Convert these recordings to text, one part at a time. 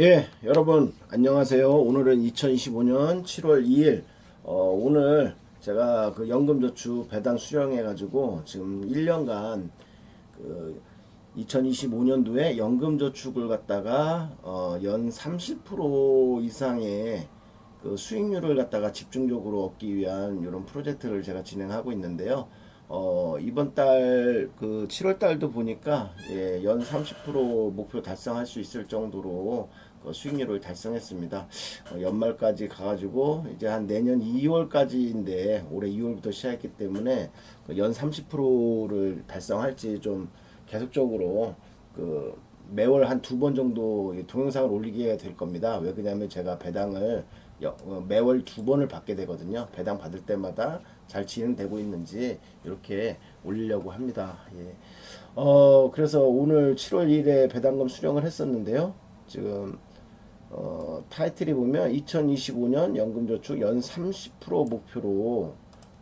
예, 여러분 안녕하세요. 오늘은 2025년 7월 2일. 오늘 제가 그 연금저축 배당 수령해 가지고 지금 1년간 그 2025년도에 연금저축을 갖다가 연 30% 이상의 그 수익률을 갖다가 집중적으로 얻기 위한 이런 프로젝트를 제가 진행하고 있는데요. 이번 달 그 7월 달도 보니까 연 30% 목표 달성할 수 있을 정도로 그 수익률을 달성했습니다. 연말까지 가가지고 이제 한 내년 2월까지인데 올해 2월부터 시작했기 때문에 그연 30%를 달성할지 좀 계속적으로 그 매월 한 두 번 정도 동영상을 올리게 될 겁니다. 왜 그러냐면 제가 배당을 매월 두 번을 받게 되거든요. 배당 받을 때마다 잘 진행되고 있는지 이렇게 올리려고 합니다. 예. 그래서 오늘 7월 1일에 배당금 수령을 했었는데요. 지금 타이틀이 보면 2025년 연금저축 연 30% 목표로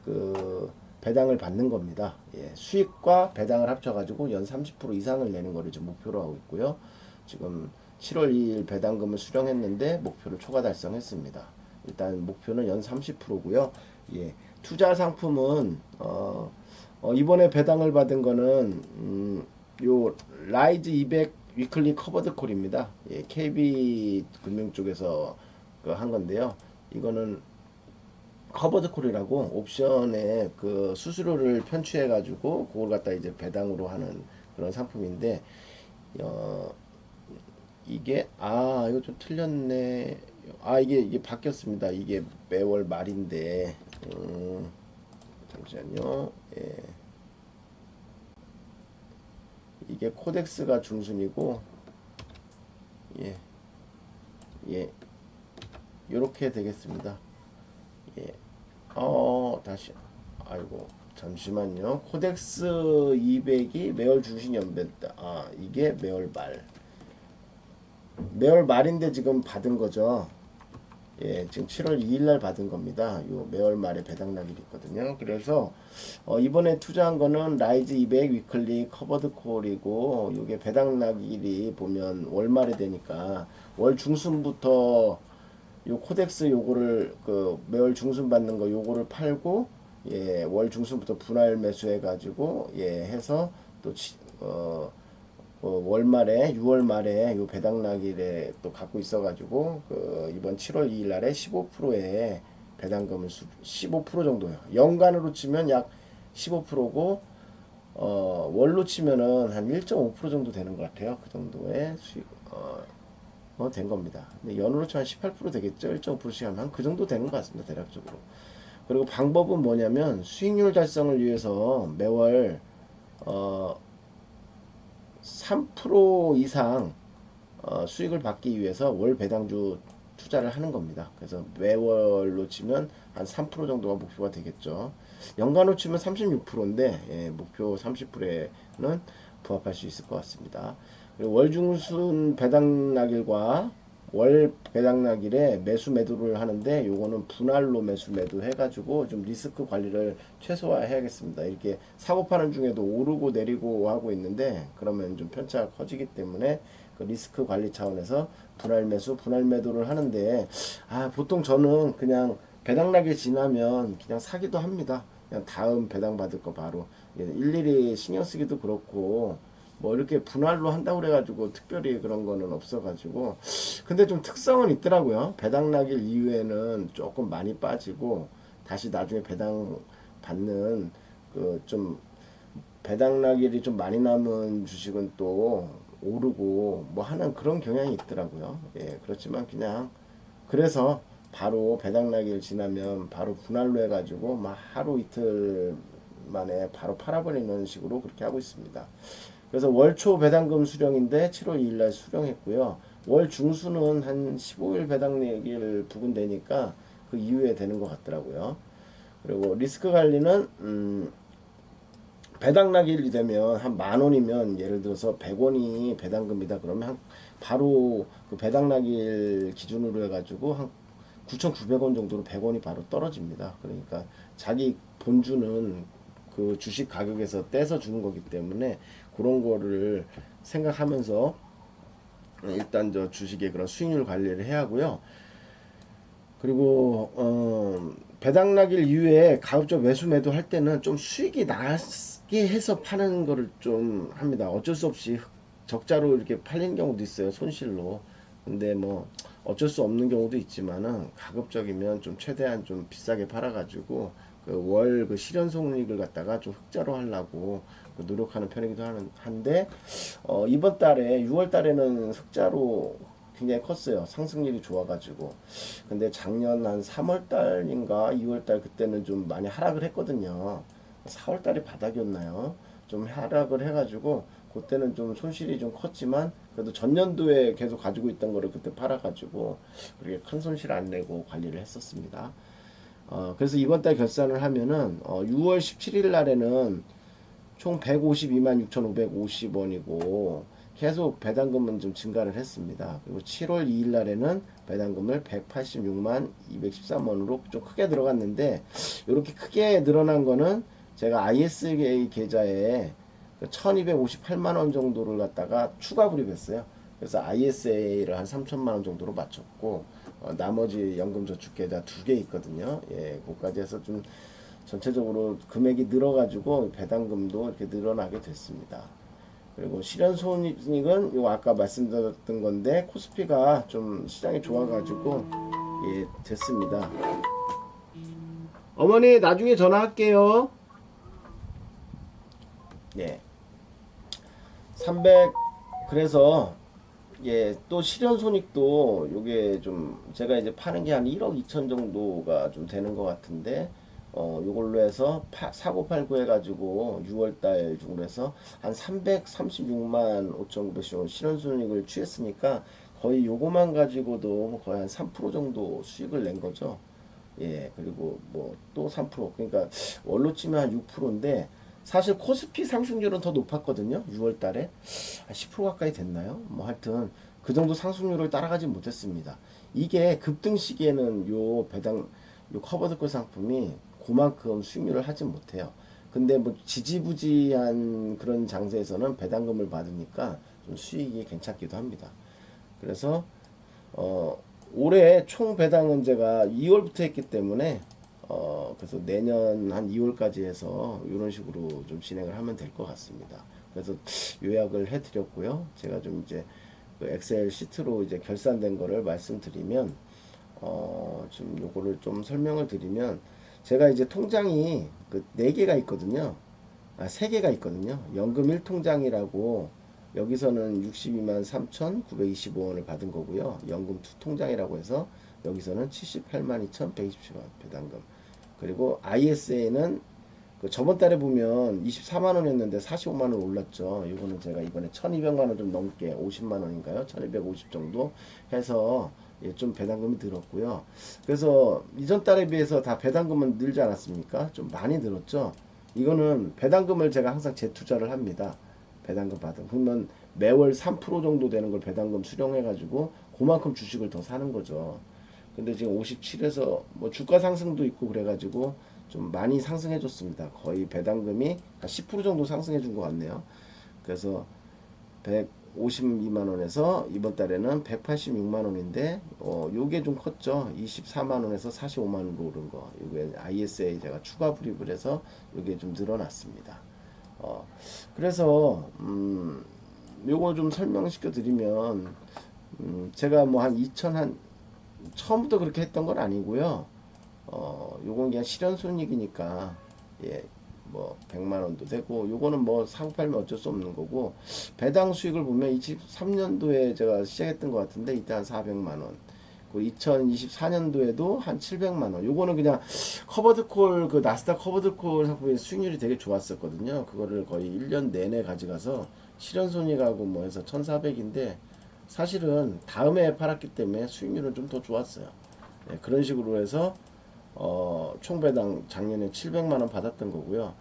그 배당을 받는 겁니다. 예, 수익과 배당을 합쳐가지고 연 30% 이상을 내는 거를 지금 목표로 하고 있고요. 지금 7월 2일 배당금을 수령했는데 목표를 초과 달성했습니다. 일단 목표는 연 30%고요. 예, 투자 상품은 이번에 배당을 받은 거는 요 라이즈 200 위클리 커버드 콜입니다. 예, KB 금융 쪽에서 그한 건데요. 이거는 커버드 콜이라고 옵션에 그 수수료를 편취해 가지고 그걸 갖다 이제 배당으로 하는 그런 상품인데 어 이게 이거 좀 틀렸네. 이게 바뀌었습니다. 이게 매월 말인데 잠시만요. 예. 이게 코덱스가 중순이고 예. 예. 요렇게 되겠습니다. 예. 다시 아이고 잠시만요. 코덱스 200이 매월 중심 연배다. 이게 매월 말인데 지금 받은 거죠. 예, 지금 7월 2일 날 받은 겁니다. 요 매월 말에 배당 날일이 있거든요. 그래서 이번에 투자한 거는 라이즈 200 위클리 커버드 콜이고 요게 배당 날일이 보면 월말에 되니까 월 중순부터 요 코덱스 요거를 그 매월 중순 받는 거 요거를 팔고 예, 월 중순부터 분할 매수해 가지고 예, 해서 또 월말에 6월 말에 요 배당 날일에 또 갖고 있어 가지고 그 이번 7월 2일 날에 15%의 배당금을 15% 정도요. 연간으로 치면 약 15%고 월로 치면은 한 1.5% 정도 되는 것 같아요. 그 정도의 수익 된 겁니다. 근데 연으로 치면 18% 되겠죠. 1.5%씩 하면 그 정도 되는 것 같습니다. 대략적으로. 그리고 방법은 뭐냐면 수익률 달성을 위해서 매월 어, 3% 이상 수익을 받기 위해서 월 배당주 투자를 하는 겁니다. 그래서 매월로 치면 한 3% 정도가 목표가 되겠죠. 연간으로 치면 36%인데 예, 목표 30%에는 부합할 수 있을 것 같습니다. 그리고 월 중순 배당 낙일과 월 배당 낙일에 매수 매도를 하는데 요거는 분할로 매수 매도 해가지고 좀 리스크 관리를 최소화해야겠습니다. 이렇게 사고 파는 중에도 오르고 내리고 하고 있는데 그러면 좀 편차가 커지기 때문에 그 리스크 관리 차원에서 분할 매수 분할 매도를 하는데 보통 저는 그냥 배당 낙일 지나면 그냥 사기도 합니다. 그냥 다음 배당 받을 거 바로 일일이 신경 쓰기도 그렇고 뭐 이렇게 분할로 한다고 그래가지고 특별히 그런 거는 없어가지고 근데 좀 특성은 있더라고요. 배당 낙일 이후에는 조금 많이 빠지고 다시 나중에 배당 받는 그 좀 배당 낙일이 좀 많이 남은 주식은 또 오르고 뭐 하는 그런 경향이 있더라고요. 예, 그렇지만 그냥 그래서 바로 배당 낙일 지나면 바로 분할로 해가지고 막 하루 이틀 만에 바로 팔아버리는 식으로 그렇게 하고 있습니다. 그래서 월초 배당금 수령인데 7월 2일 날 수령했고요. 월 중수는 한 15일 배당 내기를 부근되니까 그 이후에 되는 것 같더라고요. 그리고 리스크 관리는 배당 낙일이 되면 한 만 원이면 예를 들어서 100원이 배당금이다 그러면 바로 그 배당 낙일 기준으로 해가지고 한 9,900원 정도로 100원이 바로 떨어집니다. 그러니까 자기 본주는 그 주식 가격에서 떼서 주는 거기 때문에 그런 거를 생각하면서 일단 저 주식의 그런 수익률 관리를 해야 하고요. 그리고 배당락일 이후에 가급적 매수 매도할 때는 좀 수익이 나게 해서 파는 거를 좀 합니다. 어쩔 수 없이 적자로 이렇게 팔리는 경우도 있어요. 손실로. 근데 뭐 어쩔 수 없는 경우도 있지만은 가급적이면 좀 최대한 좀 비싸게 팔아가지고 그 월 그 실현손익을 갖다가 좀 흑자로 하려고 그 노력하는 편이기도 한데 이번 달에 6월 달에는 흑자로 굉장히 컸어요. 상승률이 좋아가지고. 근데 작년 한 3월 달인가 2월 달 그때는 좀 많이 하락을 했거든요. 4월 달이 바닥이었나요? 좀 하락을 해가지고 그때는 좀 손실이 좀 컸지만 그래도 전년도에 계속 가지고 있던 거를 그때 팔아가지고 그렇게 큰 손실 안 내고 관리를 했었습니다. 그래서 이번 달 결산을 하면은 6월 17일 날에는 총 152만 6,550원이고 계속 배당금은 좀 증가를 했습니다. 그리고 7월 2일 날에는 배당금을 186만 213원으로 좀 크게 들어갔는데 이렇게 크게 늘어난 거는 제가 ISA 계좌에 1258만 원 정도를 갖다가 추가 불입했어요. 그래서 ISA를 한 3천만 원 정도로 맞췄고 나머지 연금저축계좌 두 개 있거든요. 예, 그까지 해서 좀 전체적으로 금액이 늘어가지고 배당금도 이렇게 늘어나게 됐습니다. 그리고 실현손익은 요 아까 말씀드렸던 건데 코스피가 좀 시장이 좋아가지고 예 됐습니다. 어머니 나중에 전화할게요. 예. 300 그래서 예, 또 실현손익도 요게 좀 제가 이제 파는 게 한 1억 2천 정도가 좀 되는 것 같은데 요걸로 해서 사고 팔고 해가지고 6월달 중으로 해서 한 336만 5,900원 실현손익을 취했으니까 거의 요거만 가지고도 거의 한 3% 정도 수익을 낸 거죠. 예, 그리고 뭐 또 3% 그러니까 월로 치면 한 6%인데 사실 코스피 상승률은 더 높았거든요. 6월 달에 한 10% 가까이 됐나요? 뭐 하여튼 그 정도 상승률을 따라가지 못했습니다. 이게 급등 시기에는 요 배당 요 커버드콜 상품이 그만큼 수익률을 하지 못해요. 근데 뭐 지지부지한 그런 장세에서는 배당금을 받으니까 좀 수익이 괜찮기도 합니다. 그래서 어 올해 총 배당은 제가 2월부터 했기 때문에 그래서 내년 한 2월까지 해서 이런 식으로 좀 진행을 하면 될 것 같습니다. 그래서 요약을 해드렸고요. 제가 좀 이제 그 엑셀 시트로 이제 결산된 거를 말씀드리면 좀 요거를 좀 설명을 드리면 제가 이제 통장이 그 4개가 있거든요. 아, 3개가 있거든요. 연금 1통장이라고 여기서는 62만 3,925원을 받은 거고요. 연금 2통장이라고 해서 여기서는 78만 2,127원 배당금. 그리고 ISA는 그 저번 달에 보면 24만 원이었는데 45만 원 올랐죠. 이거는 제가 이번에 1,200만 원 좀 넘게 50만 원인가요? 1,250 정도 해서 예, 좀 배당금이 늘었고요. 그래서 이전 달에 비해서 다 배당금은 늘지 않았습니까? 좀 많이 늘었죠. 이거는 배당금을 제가 항상 재투자를 합니다. 배당금 받은. 그러면 매월 3% 정도 되는 걸 배당금 수령해가지고 그만큼 주식을 더 사는 거죠. 근데 지금 57에서 뭐 주가 상승도 있고 그래가지고 좀 많이 상승해 줬습니다. 거의 배당금이 한 10% 정도 상승해 준 것 같네요. 그래서 152만 원에서 이번 달에는 186만 원인데 요게 좀 컸죠. 24만 원에서 45만 원으로 오른 거. 요게 ISA 제가 추가 불입을 해서 요게 좀 늘어났습니다. 그래서 요거 좀 설명시켜 드리면 제가 뭐 한 2000 한 처음부터 그렇게 했던 건 아니고요. 요건 그냥 실현손익이니까 예, 뭐 100만 원도 되고 요거는 뭐 사고 팔면 어쩔 수 없는 거고 배당 수익을 보면 23년도에 제가 시작했던 것 같은데 이때 한 400만 원. 그 2024년도에도 한 700만 원. 요거는 그냥 커버드콜 그 나스닥 커버드콜 상품의 수익률이 되게 좋았었거든요. 그거를 거의 1년 내내 가져가서 실현손익하고 뭐 해서 1,400인데 사실은 다음에 팔았기 때문에 수익률은 좀 더 좋았어요. 네, 그런 식으로 해서 총 배당 작년에 700만 원 받았던 거고요.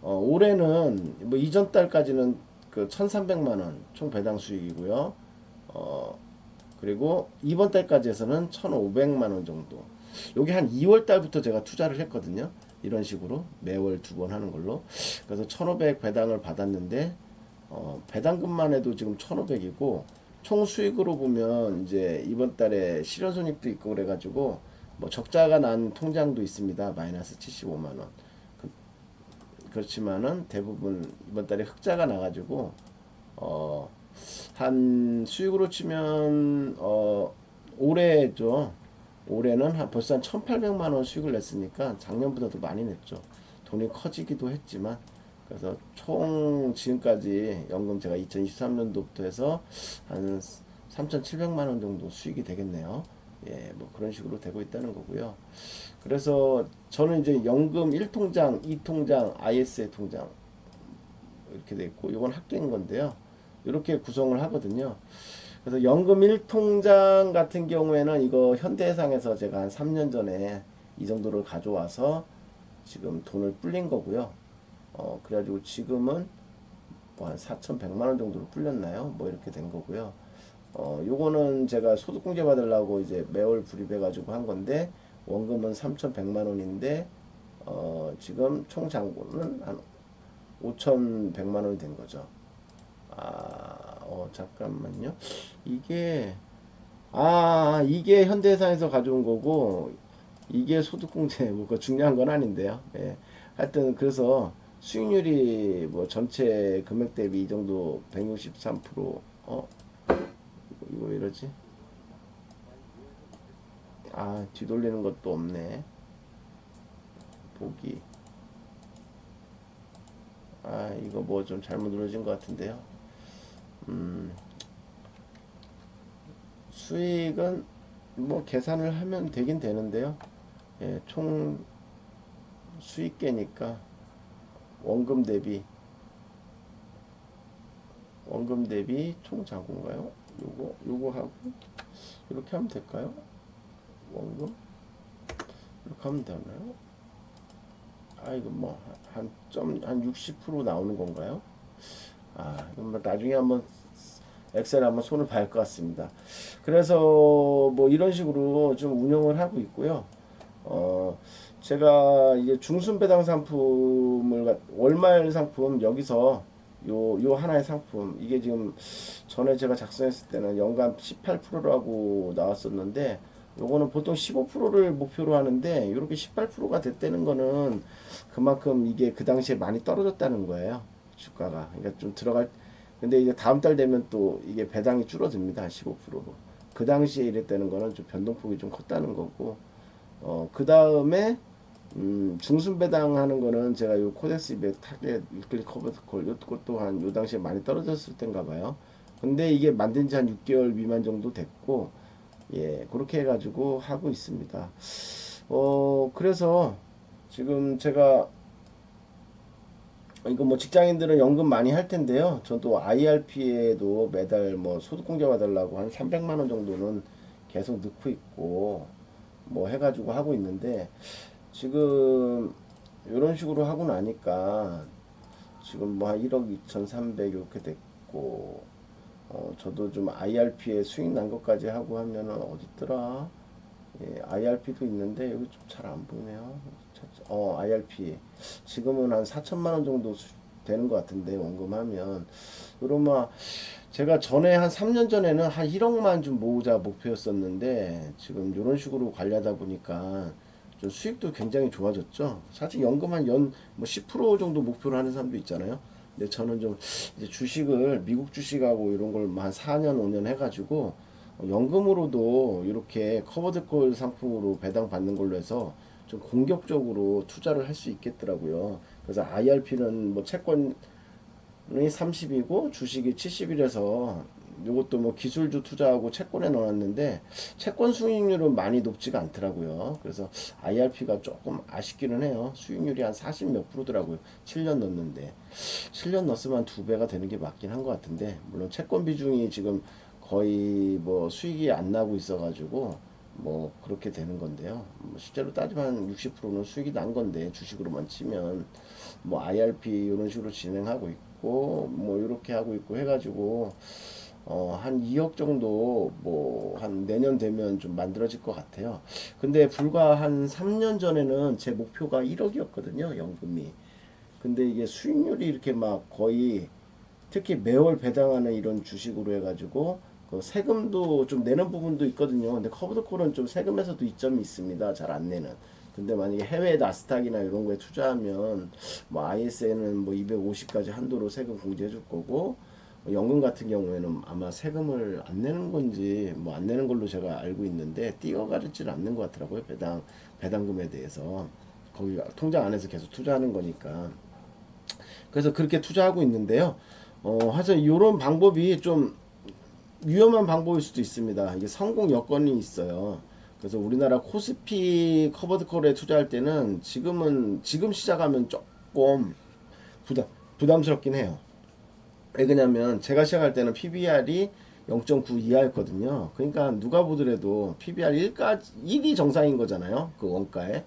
올해는 뭐 이전 달까지는 그 1,300만 원 총 배당 수익이고요. 그리고 이번 달까지 해서는 1,500만 원 정도. 요게 한 2월 달부터 제가 투자를 했거든요. 이런 식으로 매월 2번 하는 걸로. 그래서 1,500 배당을 받았는데 배당금만 해도 지금 1,500이고 총 수익으로 보면 이제 이번 달에 실현손익도 있고 그래가지고 뭐 적자가 난 통장도 있습니다. 마이너스 75만 원. 그렇지만은 대부분 이번 달에 흑자가 나가지고 어, 한 수익으로 치면 올해죠. 올해는 벌써 한 1,800만 원 수익을 냈으니까 작년보다도 많이 냈죠. 돈이 커지기도 했지만 그래서 총 지금까지 연금 제가 2023년도부터 해서 한 3,700만 원 정도 수익이 되겠네요. 예, 뭐 그런 식으로 되고 있다는 거고요. 그래서 저는 이제 연금 1통장, 2통장, ISA 통장 이렇게 돼 있고 이건 학계인 건데요. 이렇게 구성을 하거든요. 그래서 연금 1통장 같은 경우에는 이거 현대해상에서 제가 한 3년 전에 이 정도를 가져와서 지금 돈을 불린 거고요. 그래가지고 지금은 뭐 한 4,100만 원 정도로 불렸나요? 뭐 이렇게 된 거고요. 요거는 제가 소득공제 받으려고 이제 매월 불입해가지고 한 건데 원금은 3,100만 원인데 지금 총 잔고는 한 5,100만 원이 된 거죠. 잠깐만요. 이게 이게 현대해상에서 가져온 거고 이게 소득공제 뭐 그 중요한 건 아닌데요. 예. 하여튼 그래서 수익률이 뭐 전체 금액 대비 이 정도 163% 이거 왜 이러지? 뒤돌리는 것도 없네. 보기. 이거 뭐 좀 잘못 눌러진 것 같은데요. 수익은 뭐 계산을 하면 되긴 되는데요. 예, 총 수익계니까 원금 대비 총 잔고인가요? 요거 하고 이렇게 하면 될까요? 원금 이렇게 하면 되나요? 이거 뭐 한 60% 나오는 건가요? 이건 뭐 나중에 한번 엑셀에 한번 손을 봐야 할 것 같습니다. 그래서 뭐 이런 식으로 좀 운영을 하고 있고요. 제가 이게 중순 배당 상품을 월말 상품 여기서 요 하나의 상품 이게 지금 전에 제가 작성했을 때는 연간 18%라고 나왔었는데 요거는 보통 15%를 목표로 하는데 이렇게 18%가 됐다는 거는 그만큼 이게 그 당시에 많이 떨어졌다는 거예요. 주가가. 그러니까 좀 들어갈 근데 이제 다음 달 되면 또 이게 배당이 줄어듭니다. 15%로. 그 당시에 이랬다는 거는 좀 변동폭이 좀 컸다는 거고 그 다음에 중순 배당하는 거는 제가 요 코덱스 200 타겟 위클리 커버드 콜 요것도 한 요 당시에 많이 떨어졌을 땐가 봐요. 근데 이게 만든 지 한 6개월 미만 정도 됐고 예 그렇게 해가지고 하고 있습니다. 그래서 지금 제가 이거 뭐 직장인들은 연금 많이 할 텐데요. 저도 IRP에도 매달 뭐 소득공제 받으려고 한 300만 원 정도는 계속 넣고 있고 뭐 해가지고 하고 있는데 지금 이런 식으로 하고 나니까 지금 뭐 한 1억 2,300 이렇게 됐고 저도 좀 IRP에 수익 난 것까지 하고 하면은 어딨더라? 예, IRP도 있는데 여기 좀 잘 안 보이네요. IRP 지금은 한 4천만 원 정도 되는 것 같은데 원금하면 그러면 제가 전에 한 3년 전에는 한 1억만 좀 모으자 목표였었는데 지금 이런 식으로 관리하다 보니까 좀 수익도 굉장히 좋아졌죠. 사실 연금 한 뭐 10% 정도 목표로 하는 사람도 있잖아요. 근데 저는 좀 이제 주식을 미국 주식하고 이런 걸 한 4년 5년 해가지고 연금으로도 이렇게 커버드콜 상품으로 배당 받는 걸로 해서 좀 공격적으로 투자를 할 수 있겠더라고요. 그래서 IRP는 뭐 채권이 30이고 주식이 70이라서 이것도 뭐 기술주 투자하고 채권에 넣었는데 채권 수익률은 많이 높지가 않더라고요. 그래서 IRP가 조금 아쉽기는 해요. 수익률이 한 40 몇 프로더라고요. 7년 넣었는데 7년 넣었으면 2배가 되는 게 맞긴 한 것 같은데 물론 채권 비중이 지금 거의 뭐 수익이 안 나고 있어가지고 뭐 그렇게 되는 건데요. 뭐 실제로 따지면 한 60%는 수익이 난 건데 주식으로만 치면 뭐 IRP 이런 식으로 진행하고 있고 뭐 이렇게 하고 있고 해가지고 한 2억 정도 뭐 한 내년 되면 좀 만들어질 것 같아요. 근데 불과 한 3년 전에는 제 목표가 1억이었거든요, 연금이. 근데 이게 수익률이 이렇게 막 거의 특히 매월 배당하는 이런 주식으로 해가지고 그 세금도 좀 내는 부분도 있거든요. 근데 커버드콜은 좀 세금에서도 이점이 있습니다. 잘 안 내는. 근데 만약에 해외 나스닥이나 이런 거에 투자하면 뭐 IS에는 뭐 250까지 한도로 세금 공제해 줄 거고, 연금 같은 경우에는 아마 세금을 안 내는 건지 뭐 안 내는 걸로 제가 알고 있는데 띄어가지는 않는 것 같더라고요. 배당금에 대해서. 거기 통장 안에서 계속 투자하는 거니까. 그래서 그렇게 투자하고 있는데요. 하여튼 이런 방법이 좀 위험한 방법일 수도 있습니다. 이게 성공 여건이 있어요. 그래서 우리나라 코스피 커버드콜에 투자할 때는 지금 시작하면 조금 부담스럽긴 해요. 왜 그러냐면 제가 시작할 때는 PBR이 0.9 이하였거든요. 그러니까 누가 보더라도 PBR 1이 정상인 거잖아요. 그 원가에.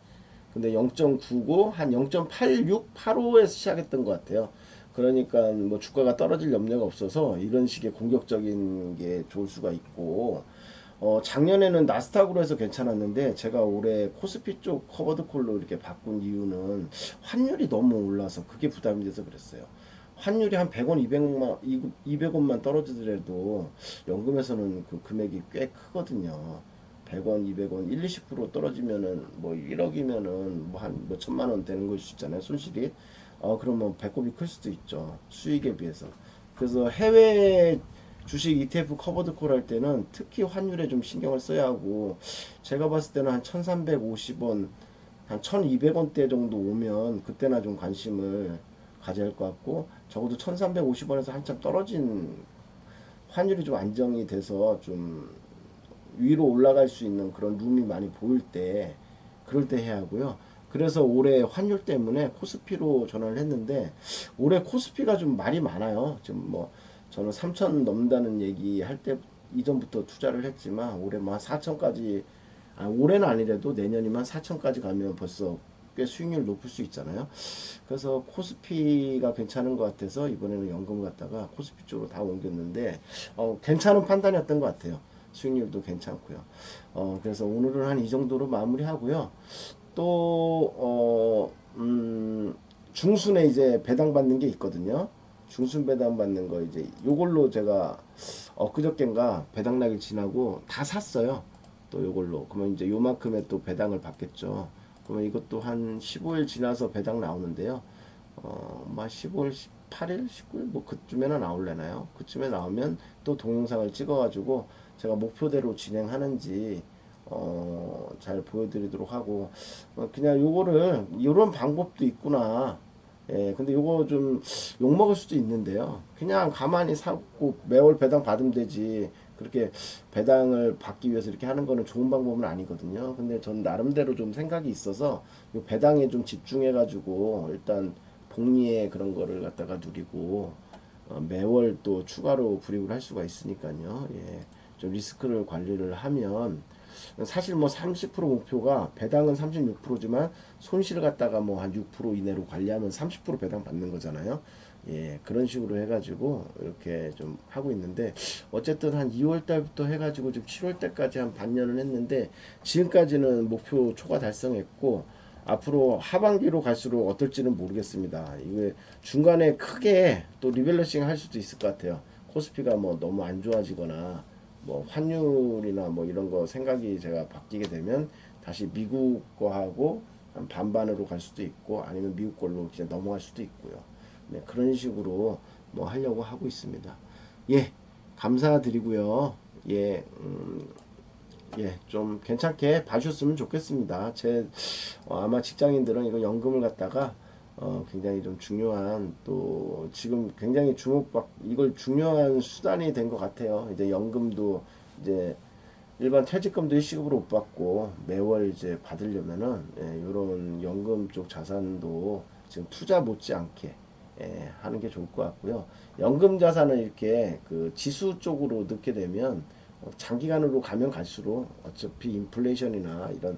근데 0.9고 한 0.86, 85에서 시작했던 것 같아요. 그러니까 뭐 주가가 떨어질 염려가 없어서 이런 식의 공격적인 게 좋을 수가 있고, 작년에는 나스닥으로 해서 괜찮았는데 제가 올해 코스피 쪽 커버드 콜로 이렇게 바꾼 이유는 환율이 너무 올라서 그게 부담이 돼서 그랬어요. 환율이 한 100원, 200원만 떨어지더라도 연금에서는 그 금액이 꽤 크거든요. 100원, 200원, 1, 20% 떨어지면은 뭐 1억이면은 뭐 한 몇 천만 원 되는 걸 수 있잖아요. 손실이. 그러면 배꼽이 클 수도 있죠. 수익에 비해서. 그래서 해외 주식 ETF 커버드 콜 할 때는 특히 환율에 좀 신경을 써야 하고, 제가 봤을 때는 한 1350원, 한 1200원대 정도 오면 그때나 좀 관심을 가져야 할 것 같고, 적어도 1350원에서 한참 떨어진 환율이 좀 안정이 돼서 좀 위로 올라갈 수 있는 그런 룸이 많이 보일 때, 그럴 때 해야 하고요. 그래서 올해 환율 때문에 코스피로 전환을 했는데, 올해 코스피가 좀 말이 많아요. 지금 뭐 저는 3천 넘는다는 얘기 할 때 이전부터 투자를 했지만 올해 뭐 4천까지, 올해는 아니래도 내년이면 4천까지 가면 벌써 꽤 수익률 높을 수 있잖아요. 그래서 코스피가 괜찮은 것 같아서 이번에는 연금을 갖다가 코스피 쪽으로 다 옮겼는데, 괜찮은 판단이었던 것 같아요. 수익률도 괜찮고요. 그래서 오늘은 한 이 정도로 마무리하고요. 또, 중순에 이제 배당 받는 게 있거든요. 중순 배당 받는 거 이제 요걸로 제가 엊그저께인가 배당 날이 지나고 다 샀어요. 또 요걸로. 그러면 이제 요만큼의 또 배당을 받겠죠. 그러면 이것도 한 15일 지나서 배당 나오는데요. 막 15일, 18일, 19일 뭐 그쯤에나 나올래나요? 그쯤에 나오면 또 동영상을 찍어가지고 제가 목표대로 진행하는지 잘 보여드리도록 하고, 그냥 요거를 요런 방법도 있구나. 예, 근데 요거 좀 욕먹을 수도 있는데요. 그냥 가만히 사고 매월 배당 받으면 되지. 그렇게 배당을 받기 위해서 이렇게 하는 거는 좋은 방법은 아니거든요. 근데 전 나름대로 좀 생각이 있어서 요 배당에 좀 집중해가지고 일단 복리에 그런 거를 갖다가 누리고, 매월 또 추가로 불입을 할 수가 있으니까요. 예, 좀 리스크를 관리를 하면, 사실 뭐 30% 목표가 배당은 36%지만 손실 갖다가 뭐 한 6% 이내로 관리하면 30% 배당 받는 거잖아요. 예, 그런 식으로 해가지고 이렇게 좀 하고 있는데, 어쨌든 한 2월 달부터 해가지고 지금 7월 달까지 한 반년을 했는데 지금까지는 목표 초과 달성했고, 앞으로 하반기로 갈수록 어떨지는 모르겠습니다. 이게 중간에 크게 또 리밸런싱 할 수도 있을 것 같아요. 코스피가 뭐 너무 안 좋아지거나 뭐 환율이나 뭐 이런 거 생각이 제가 바뀌게 되면 다시 미국 거하고 한 반반으로 갈 수도 있고, 아니면 미국 걸로 그냥 넘어갈 수도 있고요. 네, 그런 식으로 뭐 하려고 하고 있습니다. 예, 감사드리고요. 예, 예, 좀 괜찮게 봐주셨으면 좋겠습니다. 아마 직장인들은 이거 연금을 갖다가 굉장히 좀 중요한, 또 지금 굉장히 이걸 중요한 수단이 된 것 같아요. 이제 연금도 이제 일반 퇴직금도 일시급으로 못 받고 매월 이제 받으려면은, 예, 이런 연금 쪽 자산도 지금 투자 못지않게, 예, 하는 게 좋을 것 같고요. 연금 자산을 이렇게 그 지수 쪽으로 넣게 되면 장기간으로 가면 갈수록 어차피 인플레이션이나 이런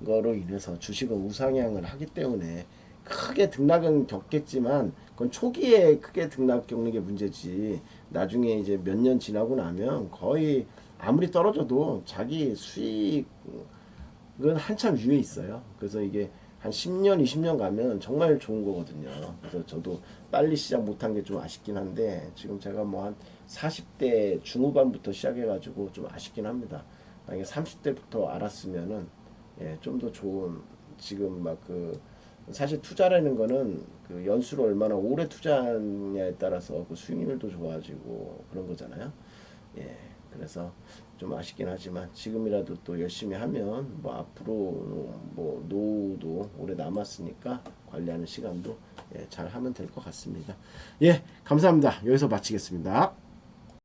거로 인해서 주식은 우상향을 하기 때문에 크게 등락은 겪겠지만 그건 초기에 크게 등락 겪는 게 문제지, 나중에 이제 몇 년 지나고 나면 거의 아무리 떨어져도 자기 수익은 한참 위에 있어요. 그래서 이게 한 10년, 20년 가면 정말 좋은 거거든요. 그래서 저도 빨리 시작 못한 게 좀 아쉽긴 한데, 지금 제가 뭐 한 40대 중후반부터 시작해가지고 좀 아쉽긴 합니다. 만약에 30대부터 알았으면은 좀 더 좋은 지금 막 그 사실 투자라는 거는 그 연수를 얼마나 오래 투자하냐에 따라서 그 수익률도 좋아지고 그런 거잖아요. 예, 그래서 좀 아쉽긴 하지만 지금이라도 또 열심히 하면 뭐 앞으로 뭐 노후도 오래 남았으니까 관리하는 시간도 잘 하면 될 것 같습니다. 예, 감사합니다. 여기서 마치겠습니다.